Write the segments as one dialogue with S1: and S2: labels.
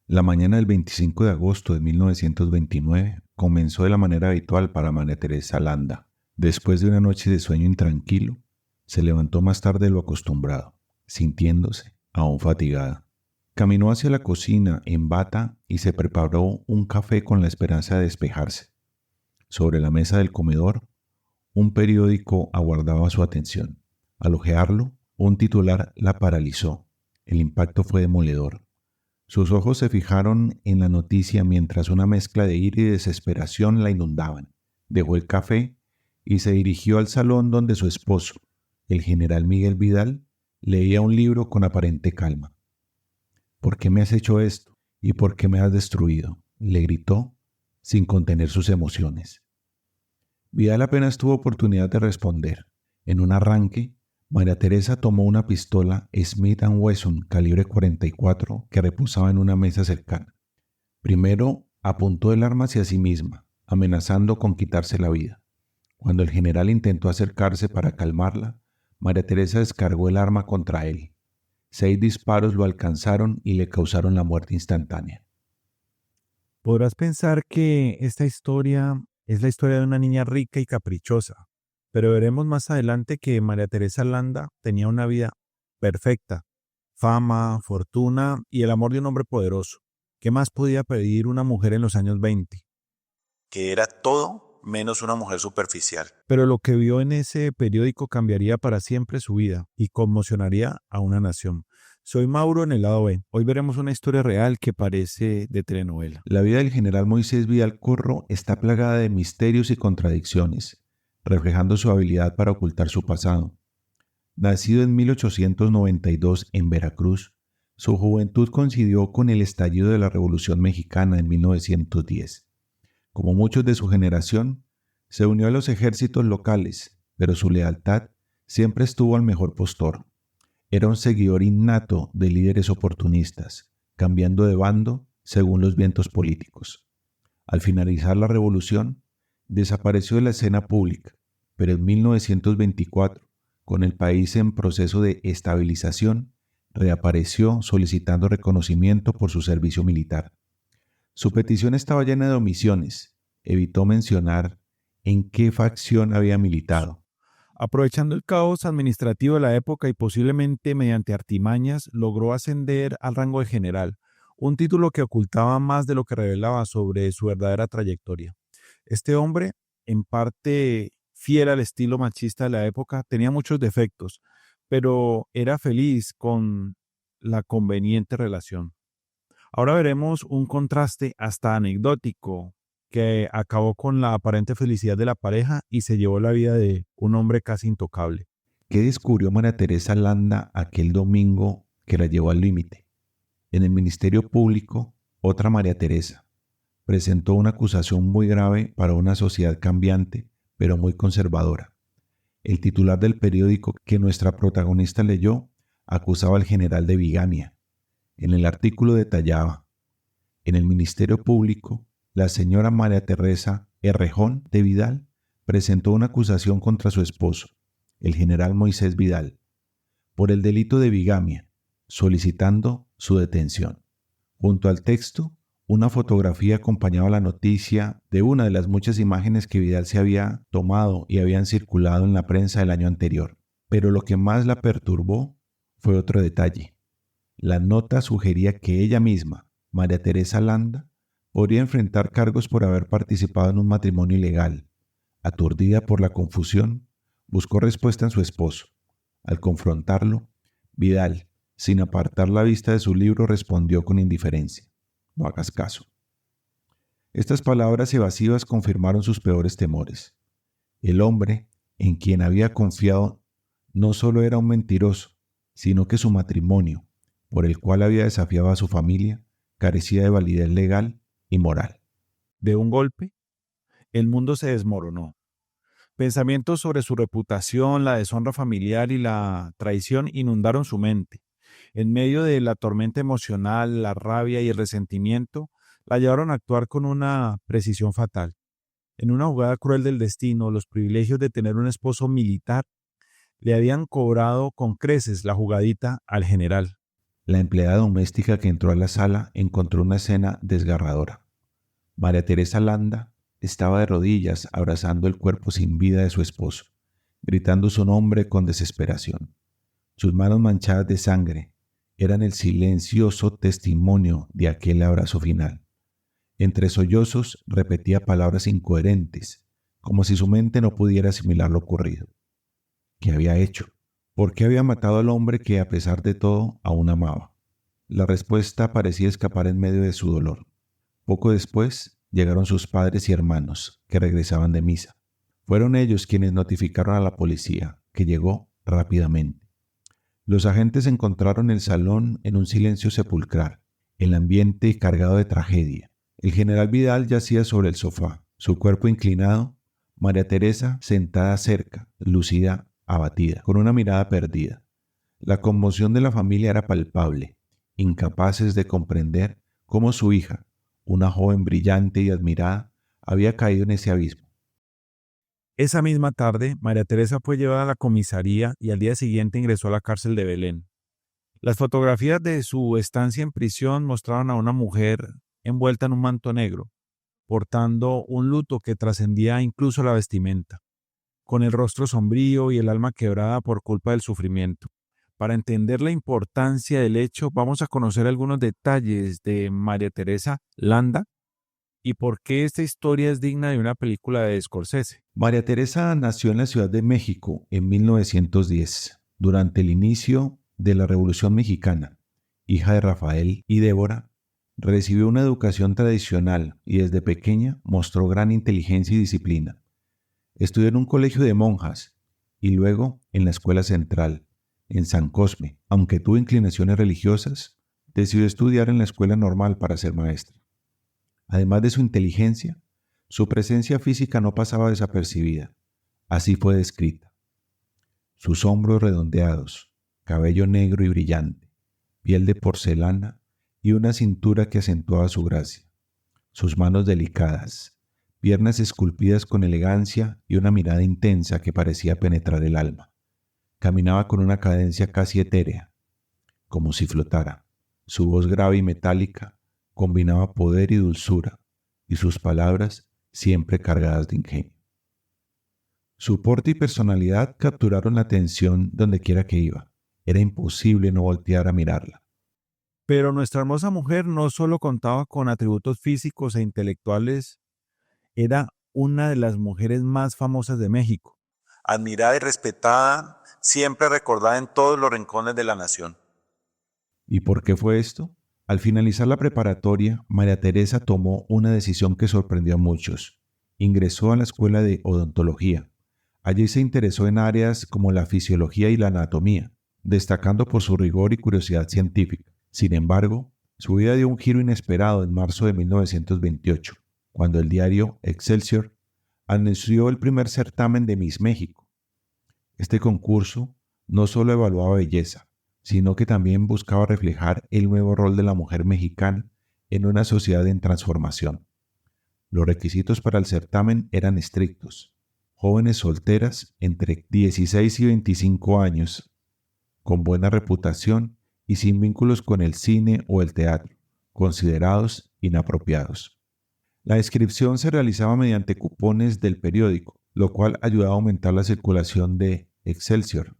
S1: La mañana del 25 de agosto de 1929 comenzó de la manera habitual para María Teresa Landa. Después de una noche de sueño intranquilo, se levantó más tarde de lo acostumbrado, sintiéndose aún fatigada. Caminó hacia la cocina en bata y se preparó un café con la esperanza de despejarse. Sobre la mesa del comedor, un periódico aguardaba su atención. Al hojearlo, un titular la paralizó. El impacto fue demoledor. Sus ojos se fijaron en la noticia mientras una mezcla de ira y desesperación la inundaban. Dejó el café y se dirigió al salón donde su esposo, el general Miguel Vidal, leía un libro con aparente calma. ¿Por qué me has hecho esto? ¿Y por qué me has destruido?, le gritó, sin contener sus emociones. Vidal apenas tuvo oportunidad de responder. En un arranque, María Teresa tomó una pistola Smith & Wesson calibre 44 que reposaba en una mesa cercana. Primero apuntó el arma hacia sí misma, amenazando con quitarse la vida. Cuando el general intentó acercarse para calmarla, María Teresa descargó el arma contra él. 6 disparos lo alcanzaron y le causaron la muerte instantánea.
S2: Podrás pensar que esta historia es la historia de una niña rica y caprichosa, pero veremos más adelante que María Teresa Landa tenía una vida perfecta, fama, fortuna y el amor de un hombre poderoso. ¿Qué más podía pedir una mujer en los años 20?
S3: Que era todo menos una mujer superficial.
S2: Pero lo que vio en ese periódico cambiaría para siempre su vida y conmocionaría a una nación. Soy Mauro en el lado B. Hoy veremos una historia real que parece de telenovela.
S1: La vida del general Moisés Vidal Corro está plagada de misterios y contradicciones, reflejando su habilidad para ocultar su pasado. Nacido en 1892 en Veracruz, su juventud coincidió con el estallido de la Revolución Mexicana en 1910. Como muchos de su generación, se unió a los ejércitos locales, pero su lealtad siempre estuvo al mejor postor. Era un seguidor innato de líderes oportunistas, cambiando de bando según los vientos políticos. Al finalizar la revolución, desapareció de la escena pública, pero en 1924, con el país en proceso de estabilización, reapareció solicitando reconocimiento por su servicio militar. Su petición estaba llena de omisiones. Evitó mencionar en qué facción había militado.
S2: Aprovechando el caos administrativo de la época y posiblemente mediante artimañas, logró ascender al rango de general, un título que ocultaba más de lo que revelaba sobre su verdadera trayectoria. Este hombre, en parte fiel al estilo machista de la época, tenía muchos defectos, pero era feliz con la conveniente relación. Ahora veremos un contraste hasta anecdótico que acabó con la aparente felicidad de la pareja y se llevó la vida de un hombre casi intocable.
S1: ¿Qué descubrió María Teresa Landa aquel domingo que la llevó al límite? En el Ministerio Público, otra María Teresa presentó una acusación muy grave para una sociedad cambiante, pero muy conservadora. El titular del periódico que nuestra protagonista leyó acusaba al general de bigamia. En el artículo detallaba: en el Ministerio Público, la señora María Teresa Errejón de Vidal presentó una acusación contra su esposo, el general Moisés Vidal, por el delito de bigamia, solicitando su detención. Junto al texto, una fotografía acompañaba la noticia de una de las muchas imágenes que Vidal se había tomado y habían circulado en la prensa el año anterior. Pero lo que más la perturbó fue otro detalle. La nota sugería que ella misma, María Teresa Landa, podría enfrentar cargos por haber participado en un matrimonio ilegal. Aturdida por la confusión, buscó respuesta en su esposo. Al confrontarlo, Vidal, sin apartar la vista de su libro, respondió con indiferencia: no hagas caso. Estas palabras evasivas confirmaron sus peores temores. El hombre en quien había confiado no solo era un mentiroso, sino que su matrimonio, por el cual había desafiado a su familia, carecía de validez legal y moral.
S2: De un golpe, el mundo se desmoronó. Pensamientos sobre su reputación, la deshonra familiar y la traición inundaron su mente. En medio de la tormenta emocional, la rabia y el resentimiento, la llevaron a actuar con una precisión fatal. En una jugada cruel del destino, los privilegios de tener un esposo militar le habían cobrado con creces la jugadita al general.
S1: La empleada doméstica que entró a la sala encontró una escena desgarradora. María Teresa Landa estaba de rodillas abrazando el cuerpo sin vida de su esposo, gritando su nombre con desesperación. Sus manos manchadas de sangre eran el silencioso testimonio de aquel abrazo final. Entre sollozos repetía palabras incoherentes, como si su mente no pudiera asimilar lo ocurrido. ¿Qué había hecho? ¿Por qué había matado al hombre que, a pesar de todo, aún amaba? La respuesta parecía escapar en medio de su dolor. Poco después llegaron sus padres y hermanos, que regresaban de misa. Fueron ellos quienes notificaron a la policía, que llegó rápidamente. Los agentes encontraron el salón en un silencio sepulcral, el ambiente cargado de tragedia. El general Vidal yacía sobre el sofá, su cuerpo inclinado, María Teresa sentada cerca, lúcida, abatida, con una mirada perdida. La conmoción de la familia era palpable, incapaces de comprender cómo su hija, una joven brillante y admirada, había caído en ese abismo.
S2: Esa misma tarde, María Teresa fue llevada a la comisaría y al día siguiente ingresó a la cárcel de Belén. Las fotografías de su estancia en prisión mostraban a una mujer envuelta en un manto negro, portando un luto que trascendía incluso la vestimenta, con el rostro sombrío y el alma quebrada por culpa del sufrimiento. Para entender la importancia del hecho, vamos a conocer algunos detalles de María Teresa Landa y por qué esta historia es digna de una película de Scorsese.
S1: María Teresa nació en la Ciudad de México en 1910, durante el inicio de la Revolución Mexicana. Hija de Rafael y Débora, recibió una educación tradicional y desde pequeña mostró gran inteligencia y disciplina. Estudió en un colegio de monjas y luego en la Escuela Central, en San Cosme. Aunque tuvo inclinaciones religiosas, decidió estudiar en la escuela normal para ser maestra. Además de su inteligencia, su presencia física no pasaba desapercibida. Así fue descrita. Sus hombros redondeados, cabello negro y brillante, piel de porcelana y una cintura que acentuaba su gracia. Sus manos delicadas, piernas esculpidas con elegancia y una mirada intensa que parecía penetrar el alma. Caminaba con una cadencia casi etérea, como si flotara. Su voz grave y metálica combinaba poder y dulzura, y sus palabras siempre cargadas de ingenio. Su porte y personalidad capturaron la atención donde quiera que iba. Era imposible no voltear a mirarla.
S2: Pero nuestra hermosa mujer no solo contaba con atributos físicos e intelectuales, era una de las mujeres más famosas de México.
S3: Admirada y respetada, siempre recordada en todos los rincones de la nación.
S1: ¿Y por qué fue esto? Al finalizar la preparatoria, María Teresa tomó una decisión que sorprendió a muchos. Ingresó a la escuela de odontología. Allí se interesó en áreas como la fisiología y la anatomía, destacando por su rigor y curiosidad científica. Sin embargo, su vida dio un giro inesperado en marzo de 1928, cuando el diario Excelsior anunció el primer certamen de Miss México. Este concurso no solo evaluaba belleza, sino que también buscaba reflejar el nuevo rol de la mujer mexicana en una sociedad en transformación. Los requisitos para el certamen eran estrictos. Jóvenes solteras entre 16 y 25 años, con buena reputación y sin vínculos con el cine o el teatro, considerados inapropiados. La inscripción se realizaba mediante cupones del periódico, lo cual ayudaba a aumentar la circulación de Excelsior.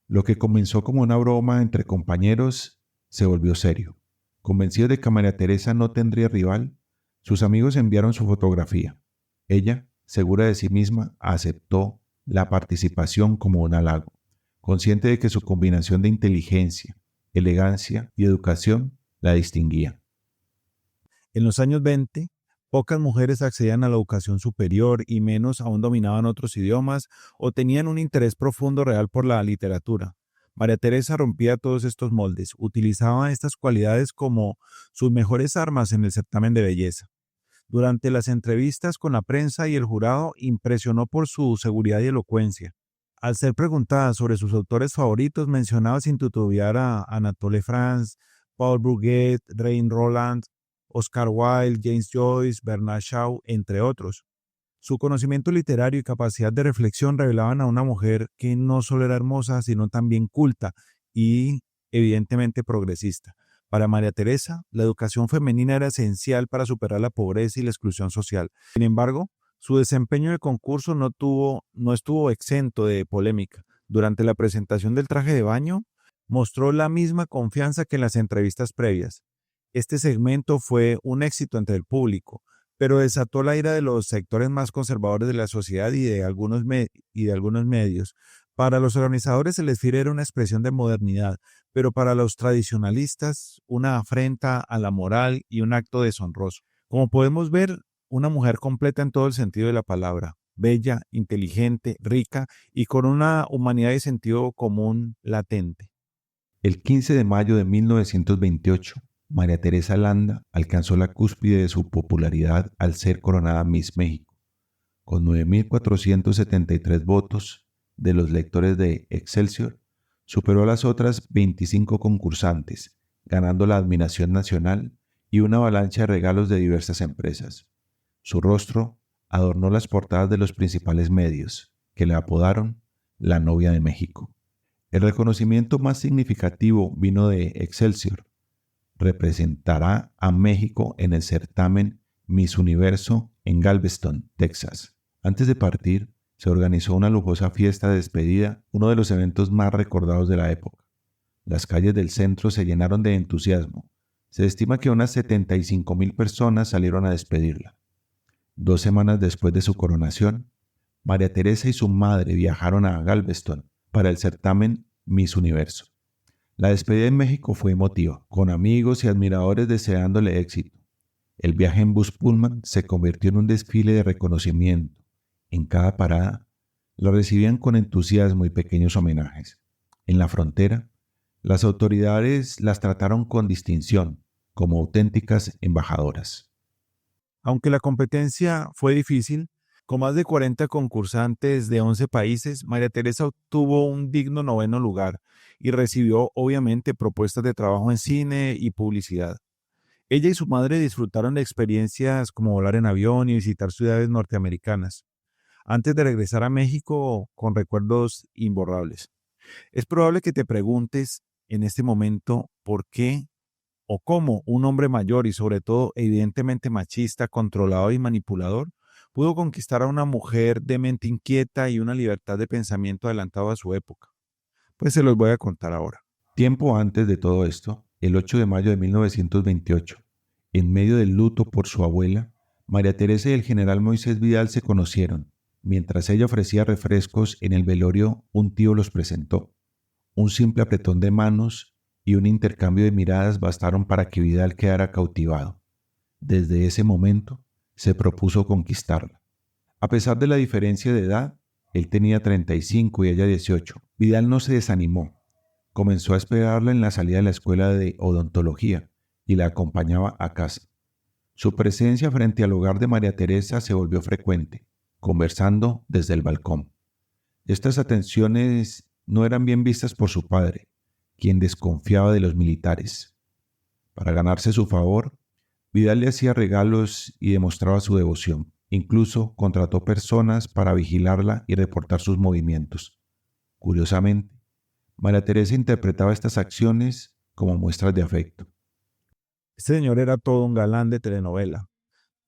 S1: Lo que comenzó como una broma entre compañeros se volvió serio. Convencidos de que María Teresa no tendría rival, sus amigos enviaron su fotografía. Ella, segura de sí misma, aceptó la participación como un halago, consciente de que su combinación de inteligencia, elegancia y educación la distinguía.
S2: En los años 20, pocas mujeres accedían a la educación superior y menos aún dominaban otros idiomas o tenían un interés profundo real por la literatura. María Teresa rompía todos estos moldes, utilizaba estas cualidades como sus mejores armas en el certamen de belleza. Durante las entrevistas con la prensa y el jurado, impresionó por su seguridad y elocuencia. Al ser preguntada sobre sus autores favoritos, mencionaba sin titubear a Anatole France, Paul Bourget, Rein Roland, Oscar Wilde, James Joyce, Bernard Shaw, entre otros. Su conocimiento literario y capacidad de reflexión revelaban a una mujer que no solo era hermosa, sino también culta y evidentemente progresista. Para María Teresa, la educación femenina era esencial para superar la pobreza y la exclusión social. Sin embargo, su desempeño en el concurso no estuvo exento de polémica. Durante la presentación del traje de baño, mostró la misma confianza que en las entrevistas previas. Este segmento fue un éxito entre el público, pero desató la ira de los sectores más conservadores de la sociedad y de algunos medios. Para los organizadores el desfile era una expresión de modernidad, pero para los tradicionalistas una afrenta a la moral y un acto deshonroso. Como podemos ver, una mujer completa en todo el sentido de la palabra, bella, inteligente, rica y con una humanidad y sentido común latente.
S1: El 15 de mayo de 1928, María Teresa Landa alcanzó la cúspide de su popularidad al ser coronada Miss México. Con 9.473 votos de los lectores de Excelsior, superó a las otras 25 concursantes, ganando la admiración nacional y una avalancha de regalos de diversas empresas. Su rostro adornó las portadas de los principales medios, que le apodaron la novia de México. El reconocimiento más significativo vino de Excelsior. Representará a México en el certamen Miss Universo en Galveston, Texas. Antes de partir, se organizó una lujosa fiesta de despedida, uno de los eventos más recordados de la época. Las calles del centro se llenaron de entusiasmo. Se estima que unas 75,000 personas salieron a despedirla. 2 semanas después de su coronación, María Teresa y su madre viajaron a Galveston para el certamen Miss Universo. La despedida en México fue emotiva, con amigos y admiradores deseándole éxito. El viaje en bus Pullman se convirtió en un desfile de reconocimiento. En cada parada, la recibían con entusiasmo y pequeños homenajes. En la frontera, las autoridades las trataron con distinción, como auténticas embajadoras.
S2: Aunque la competencia fue difícil, con más de 40 concursantes de 11 países, María Teresa obtuvo un digno 9º lugar y recibió obviamente propuestas de trabajo en cine y publicidad. Ella y su madre disfrutaron de experiencias como volar en avión y visitar ciudades norteamericanas, antes de regresar a México con recuerdos imborrables. Es probable que te preguntes en este momento por qué o cómo un hombre mayor y sobre todo evidentemente machista, controlador y manipulador pudo conquistar a una mujer de mente inquieta y una libertad de pensamiento adelantado a su época. Pues se los voy a contar ahora.
S1: Tiempo antes de todo esto, el 8 de mayo de 1928, en medio del luto por su abuela, María Teresa y el general Moisés Vidal se conocieron. Mientras ella ofrecía refrescos en el velorio, un tío los presentó. Un simple apretón de manos y un intercambio de miradas bastaron para que Vidal quedara cautivado. Desde ese momento, se propuso conquistarla. A pesar de la diferencia de edad, él tenía 35 y ella 18. Vidal no se desanimó. Comenzó a esperarla en la salida de la escuela de odontología y la acompañaba a casa. Su presencia frente al hogar de María Teresa se volvió frecuente, conversando desde el balcón. Estas atenciones no eran bien vistas por su padre, quien desconfiaba de los militares. Para ganarse su favor, Vidal le hacía regalos y demostraba su devoción. Incluso contrató personas para vigilarla y reportar sus movimientos. Curiosamente, María Teresa interpretaba estas acciones como muestras de afecto.
S2: Este señor era todo un galán de telenovela.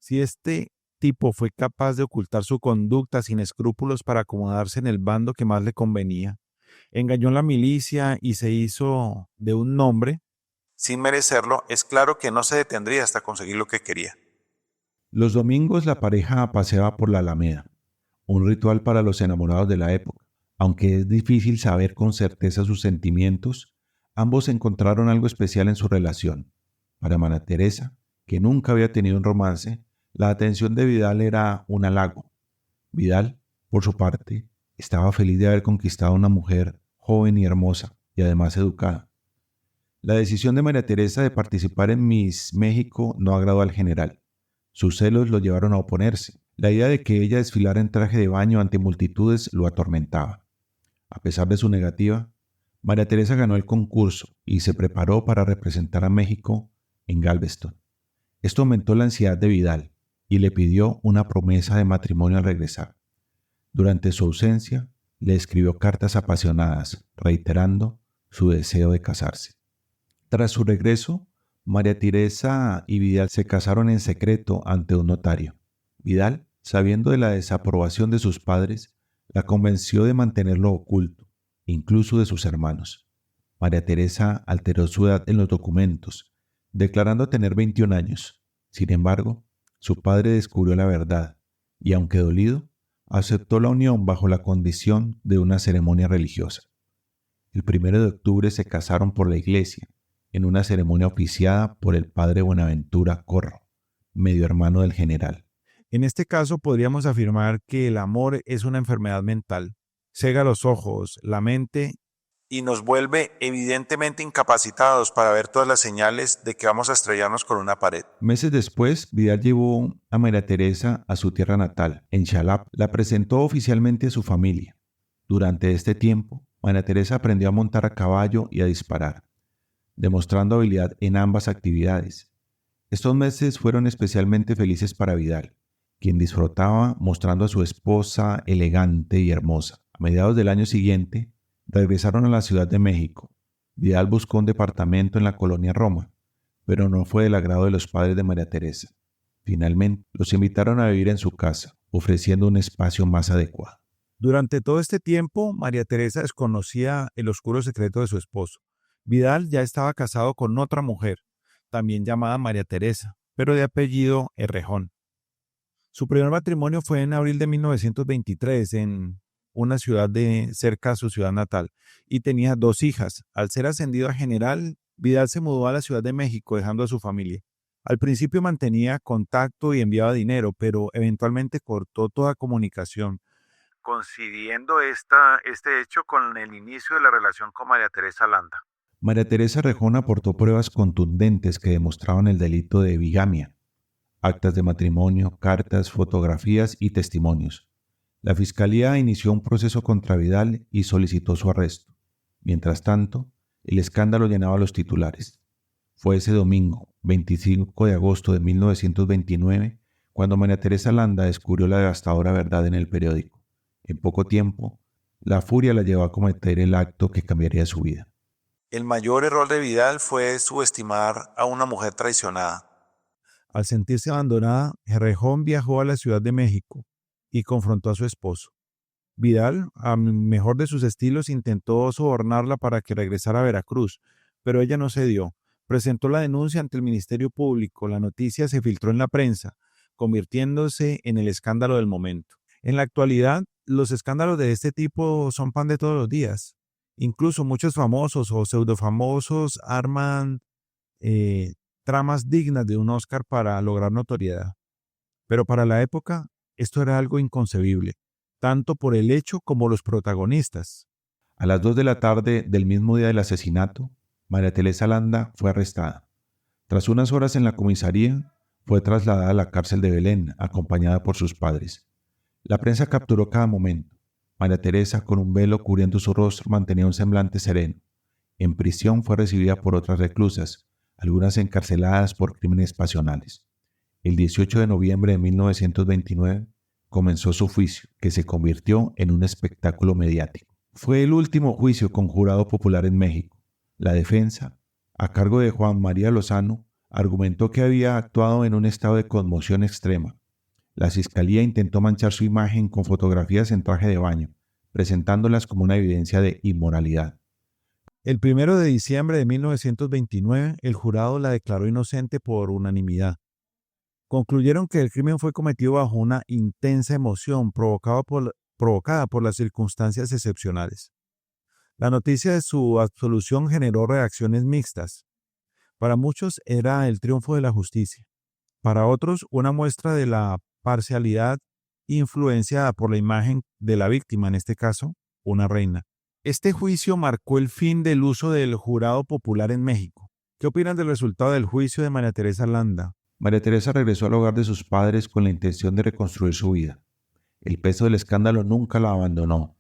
S2: Si este tipo fue capaz de ocultar su conducta sin escrúpulos para acomodarse en el bando que más le convenía, engañó a la milicia y se hizo de un nombre,
S3: Sin merecerlo, es claro que no se detendría hasta conseguir lo que quería.
S1: Los domingos la pareja paseaba por la Alameda, un ritual para los enamorados de la época. Aunque es difícil saber con certeza sus sentimientos, ambos encontraron algo especial en su relación. Para María Teresa, que nunca había tenido un romance, la atención de Vidal era un halago. Vidal, por su parte, estaba feliz de haber conquistado a una mujer joven y hermosa, y además educada. La decisión de María Teresa de participar en Miss México no agradó al general. Sus celos lo llevaron a oponerse. La idea de que ella desfilara en traje de baño ante multitudes lo atormentaba. A pesar de su negativa, María Teresa ganó el concurso y se preparó para representar a México en Galveston. Esto aumentó la ansiedad de Vidal y le pidió una promesa de matrimonio al regresar. Durante su ausencia, le escribió cartas apasionadas, reiterando su deseo de casarse. Tras su regreso, María Teresa y Vidal se casaron en secreto ante un notario. Vidal, sabiendo de la desaprobación de sus padres, la convenció de mantenerlo oculto, incluso de sus hermanos. María Teresa alteró su edad en los documentos, declarando tener 21 años. Sin embargo, su padre descubrió la verdad y, aunque dolido, aceptó la unión bajo la condición de una ceremonia religiosa. El 1 de octubre se casaron por la iglesia, en una ceremonia oficiada por el padre Buenaventura Corro, medio hermano del general.
S2: En este caso podríamos afirmar que el amor es una enfermedad mental. Cega los ojos, la mente
S3: y nos vuelve evidentemente incapacitados para ver todas las señales de que vamos a estrellarnos con una pared.
S1: Meses después, Vidal llevó a María Teresa a su tierra natal, en Xalapa. La presentó oficialmente a su familia. Durante este tiempo, María Teresa aprendió a montar a caballo y a disparar, demostrando habilidad en ambas actividades. Estos meses fueron especialmente felices para Vidal, quien disfrutaba mostrando a su esposa elegante y hermosa. A mediados del año siguiente, regresaron a la Ciudad de México. Vidal buscó un departamento en la colonia Roma, pero no fue del agrado de los padres de María Teresa. Finalmente, los invitaron a vivir en su casa, ofreciendo un espacio más adecuado.
S2: Durante todo este tiempo, María Teresa desconocía el oscuro secreto de su esposo. Vidal ya estaba casado con otra mujer, también llamada María Teresa, pero de apellido Errejón. Su primer matrimonio fue en abril de 1923 en una ciudad cerca a su ciudad natal y tenía 2 hijas. Al ser ascendido a general, Vidal se mudó a la Ciudad de México dejando a su familia. Al principio mantenía contacto y enviaba dinero, pero eventualmente cortó toda comunicación, coincidiendo este hecho con el inicio de la relación con María Teresa Landa.
S1: María Teresa Rejón aportó pruebas contundentes que demostraban el delito de bigamia: actas de matrimonio, cartas, fotografías y testimonios. La fiscalía inició un proceso contra Vidal y solicitó su arresto. Mientras tanto, el escándalo llenaba los titulares. Fue ese domingo, 25 de agosto de 1929, cuando María Teresa Landa descubrió la devastadora verdad en el periódico. En poco tiempo, la furia la llevó a cometer el acto que cambiaría su vida.
S3: El mayor error de Vidal fue subestimar a una mujer traicionada.
S2: Al sentirse abandonada, Errejón viajó a la Ciudad de México y confrontó a su esposo. Vidal, a mejor de sus estilos, intentó sobornarla para que regresara a Veracruz, pero ella no cedió. Presentó la denuncia ante el Ministerio Público. La noticia se filtró en la prensa, convirtiéndose en el escándalo del momento. En la actualidad, los escándalos de este tipo son pan de todos los días. Incluso muchos famosos o pseudofamosos arman tramas dignas de un Oscar para lograr notoriedad. Pero para la época, esto era algo inconcebible, tanto por el hecho como los protagonistas.
S1: A las 2 de la tarde del mismo día del asesinato, María Teresa Landa fue arrestada. Tras unas horas en la comisaría, fue trasladada a la cárcel de Belén, acompañada por sus padres. La prensa capturó cada momento. María Teresa, con un velo cubriendo su rostro, mantenía un semblante sereno. En prisión fue recibida por otras reclusas, algunas encarceladas por crímenes pasionales. El 18 de noviembre de 1929 comenzó su juicio, que se convirtió en un espectáculo mediático. Fue el último juicio con jurado popular en México. La defensa, a cargo de Juan María Lozano, argumentó que había actuado en un estado de conmoción extrema. La fiscalía intentó manchar su imagen con fotografías en traje de baño, presentándolas como una evidencia de inmoralidad.
S2: El 1 de diciembre de 1929, el jurado la declaró inocente por unanimidad. Concluyeron que el crimen fue cometido bajo una intensa emoción provocada por las circunstancias excepcionales. La noticia de su absolución generó reacciones mixtas. Para muchos era el triunfo de la justicia. Para otros, una muestra de la parcialidad influenciada por la imagen de la víctima, en este caso, una reina. Este juicio marcó el fin del uso del jurado popular en México. ¿Qué opinan del resultado del juicio de María Teresa Landa?
S1: María Teresa regresó al hogar de sus padres con la intención de reconstruir su vida. El peso del escándalo nunca la abandonó,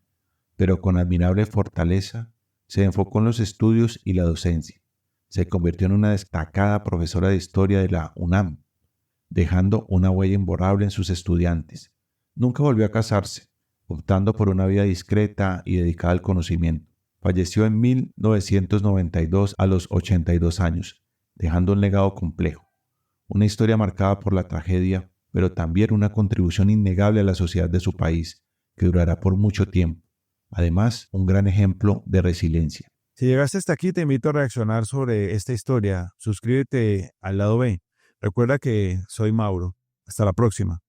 S1: pero con admirable fortaleza se enfocó en los estudios y la docencia. Se convirtió en una destacada profesora de historia de la UNAM, dejando una huella imborrable en sus estudiantes. Nunca volvió a casarse, optando por una vida discreta y dedicada al conocimiento. Falleció en 1992 a los 82 años, dejando un legado complejo. Una historia marcada por la tragedia, pero también una contribución innegable a la sociedad de su país, que durará por mucho tiempo. Además, un gran ejemplo de resiliencia.
S2: Si llegaste hasta aquí, te invito a reaccionar sobre esta historia. Suscríbete al lado B. Recuerda que soy Mauro. Hasta la próxima.